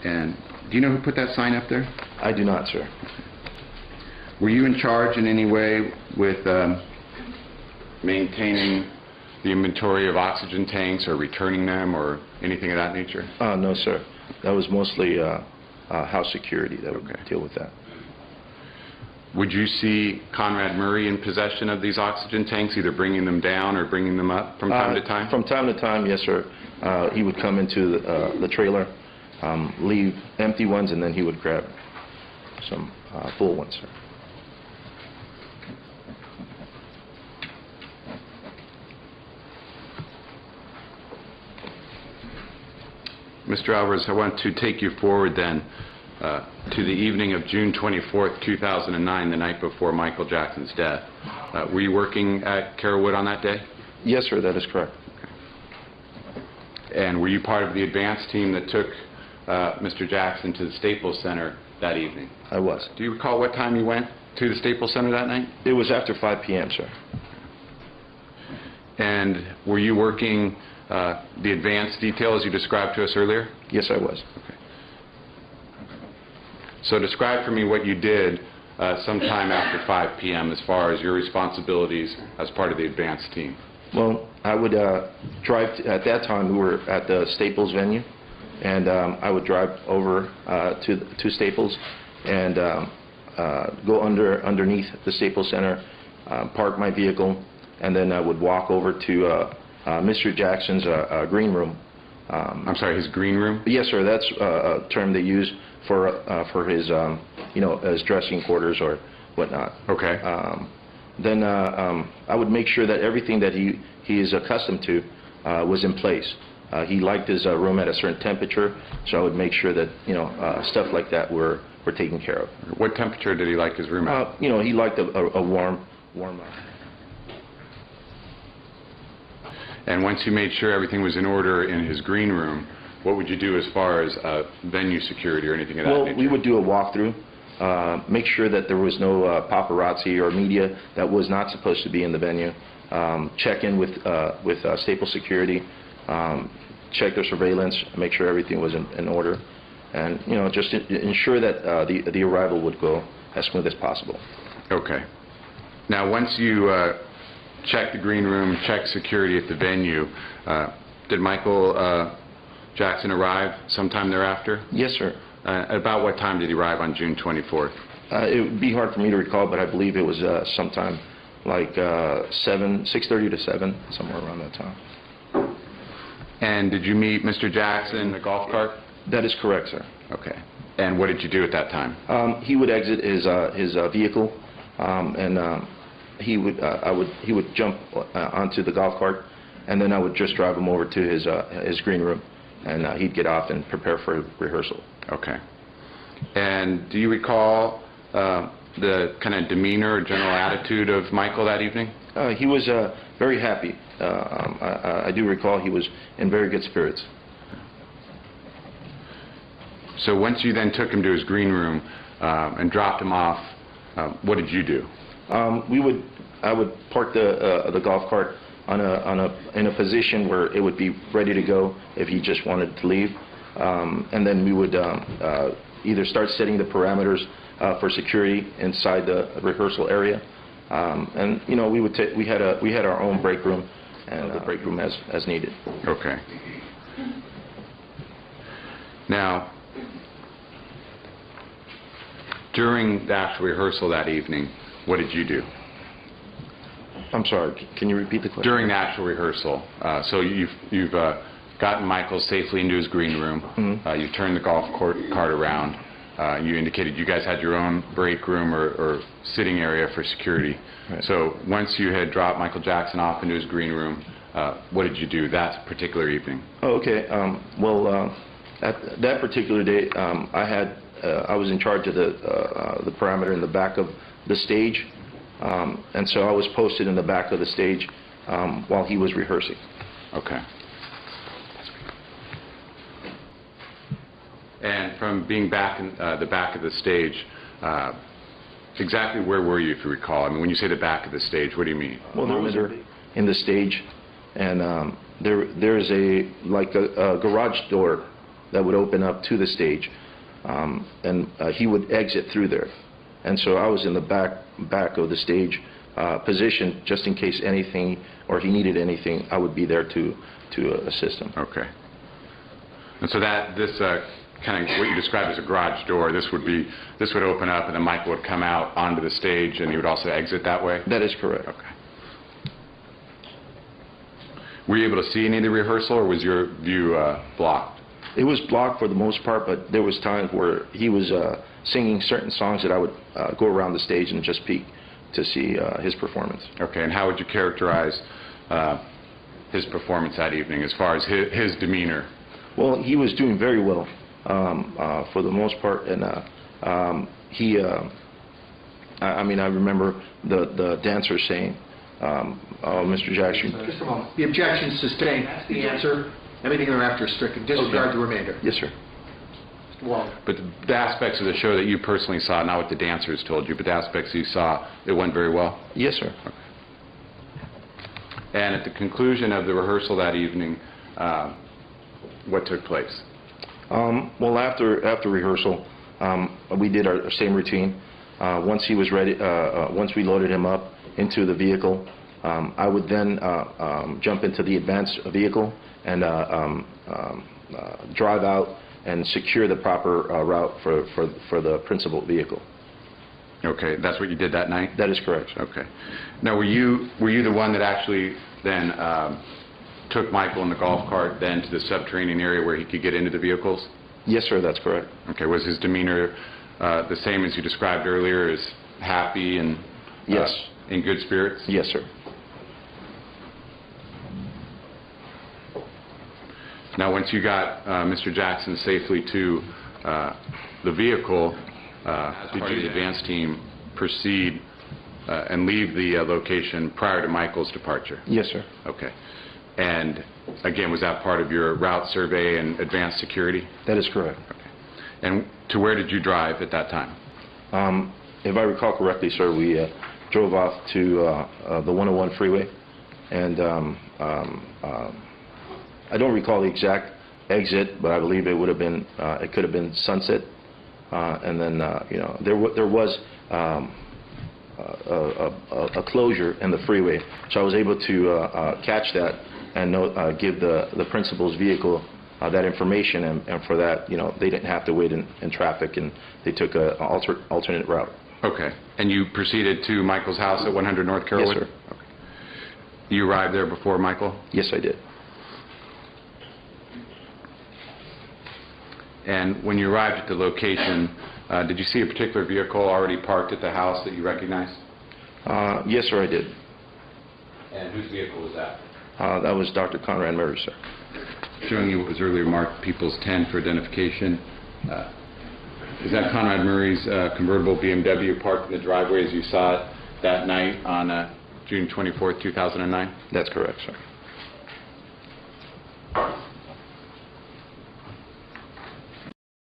And do you know who put that sign up there? I do not, sir. Were you in charge in any way with maintaining the inventory of oxygen tanks or returning them or anything of that nature? No, sir. That was mostly house security that would deal with that. Would you see Conrad Murray in possession of these oxygen tanks, either bringing them down or bringing them up from time to time? From time to time, yes, sir. He would come into the trailer, leave empty ones, and then he would grab some full ones, sir. Mr. Alvarez, I want to take you forward then to the evening of June 24th, 2009, the night before Michael Jackson's death. Were you working at Carrollwood on that day? Yes, sir, that is correct. Okay. And were you part of the advance team that took Mr. Jackson to the Staples Center that evening? I was. Do you recall what time you went to the Staples Center that night? It was after 5 p.m., sir. And were you working the advance detail as you described to us earlier? Yes, I was. Okay. So describe for me what you did sometime after 5 p.m. as far as your responsibilities as part of the advance team. Well, I would drive, at that time we were at the Staples venue, and I would drive over to Staples and go underneath the Staples Center, park my vehicle, and then I would walk over to Mr. Jackson's green room. I'm sorry, his green room? Yes, sir. That's a term they use for his, his dressing quarters or whatnot. Okay. Then I would make sure that everything that he is accustomed to was in place. He liked his room at a certain temperature, so I would make sure that stuff like that were taken care of. What temperature did he like his room at? He liked a warm. And once you made sure everything was in order in his green room, what would you do as far as venue security or anything of that nature? Well, we would do a walkthrough, make sure that there was no paparazzi or media that was not supposed to be in the venue, check in with Staples Security, check their surveillance, make sure everything was in order, and just ensure that the arrival would go as smooth as possible. Okay. Now, once you check the green room, check security at the venue, did Michael Jackson arrive sometime thereafter? Yes, sir. About what time did he arrive on June 24th? It would be hard for me to recall, but I believe it was sometime like 6:30 to 7, somewhere around that time. And did you meet Mr. Jackson in a golf cart? That is correct, sir. Okay. And what did you do at that time? He would exit his vehicle, and he would jump onto the golf cart, and then I would just drive him over to his green room, and he'd get off and prepare for rehearsal. Okay. And do you recall the kind of demeanor or general attitude of Michael that evening? He was very happy. I do recall he was in very good spirits. So once you then took him to his green room and dropped him off, what did you do? I would park the golf cart in a position where it would be ready to go if he just wanted to leave, and then we would either start setting the parameters for security inside the rehearsal area, and we had our own break room and the break room as needed. Okay. Now, during the actual rehearsal that evening, what did you do? I'm sorry, can you repeat the question? During the actual rehearsal, so you've gotten Michael safely into his green room. Mm-hmm. You turned the golf cart around. You indicated you guys had your own break room or sitting area for security. Right. So once you had dropped Michael Jackson off into his green room, what did you do that particular evening? Oh, okay. At that particular day, I was in charge of the parameter in the back of the stage, and so I was posted in the back of the stage while he was rehearsing. Okay. And from being back in the back of the stage, exactly where were you, if you recall? I mean, when you say the back of the stage, what do you mean? Well, there was in the stage, and there is a garage door that would open up to the stage, and he would exit through there. And so I was in the back of the stage position, just in case anything, or he needed anything, I would be there to assist him. Okay. And so this kind of what you described as a garage door, this would open up, and then Michael would come out onto the stage, and he would also exit that way? That is correct. Okay. Were you able to see any of the rehearsal, or was your view blocked? It was blocked for the most part, but there was times where he was singing certain songs that I would go around the stage and just peek to see his performance. Okay, and how would you characterize his performance that evening as far as his demeanor? Well, he was doing very well for the most part, and I mean, I remember the dancers saying, "Oh, Mr. Jackson." Just a moment. The objection is sustained. The answer, anything thereafter is stricken. Disregard the remainder. Yes, sir. Mr. Wall. But the aspects of the show that you personally saw, not what the dancers told you, but the aspects you saw, it went very well? Yes, sir. Okay. And at the conclusion of the rehearsal that evening, what took place? Well, after rehearsal, we did our same routine. Once he was ready, once we loaded him up into the vehicle, I would then jump into the advanced vehicle and drive out and secure the proper route for the principal vehicle. Okay, that's what you did that night? That is correct. Okay. Now, were you the one that actually then took Michael in the golf cart then to the subterranean area where he could get into the vehicles? Yes, sir, that's correct. Okay, was his demeanor the same as you described earlier, as happy and yes, in good spirits? Yes, sir. Now, once you got Mr. Jackson safely to the vehicle, did the advance team proceed and leave the location prior to Michael's departure? Yes, sir. Okay. And again, was that part of your route survey and advanced security? That is correct. Okay. And to where did you drive at that time? If I recall correctly, sir, we drove off to the 101 freeway, and I don't recall the exact exit, but I believe it would have been, it could have been Sunset, and then you know, there was a closure in the freeway, so I was able to catch that and give the principal's vehicle that information, and for that, you know, they didn't have to wait in traffic, and they took an alternate route. Okay. And you proceeded to Michael's house at 100 North Carrollwood? Yes, sir. Okay. You arrived there before Michael? Yes, I did. And when you arrived at the location, did you see a particular vehicle already parked at the house that you recognized? Yes, sir, I did. And whose vehicle was that? That was Dr. Conrad Murray, sir. Showing you what was earlier marked People's 10 for identification. Is that Conrad Murray's convertible BMW parked in the driveway as you saw it that night on June 24th, 2009? That's correct, sir.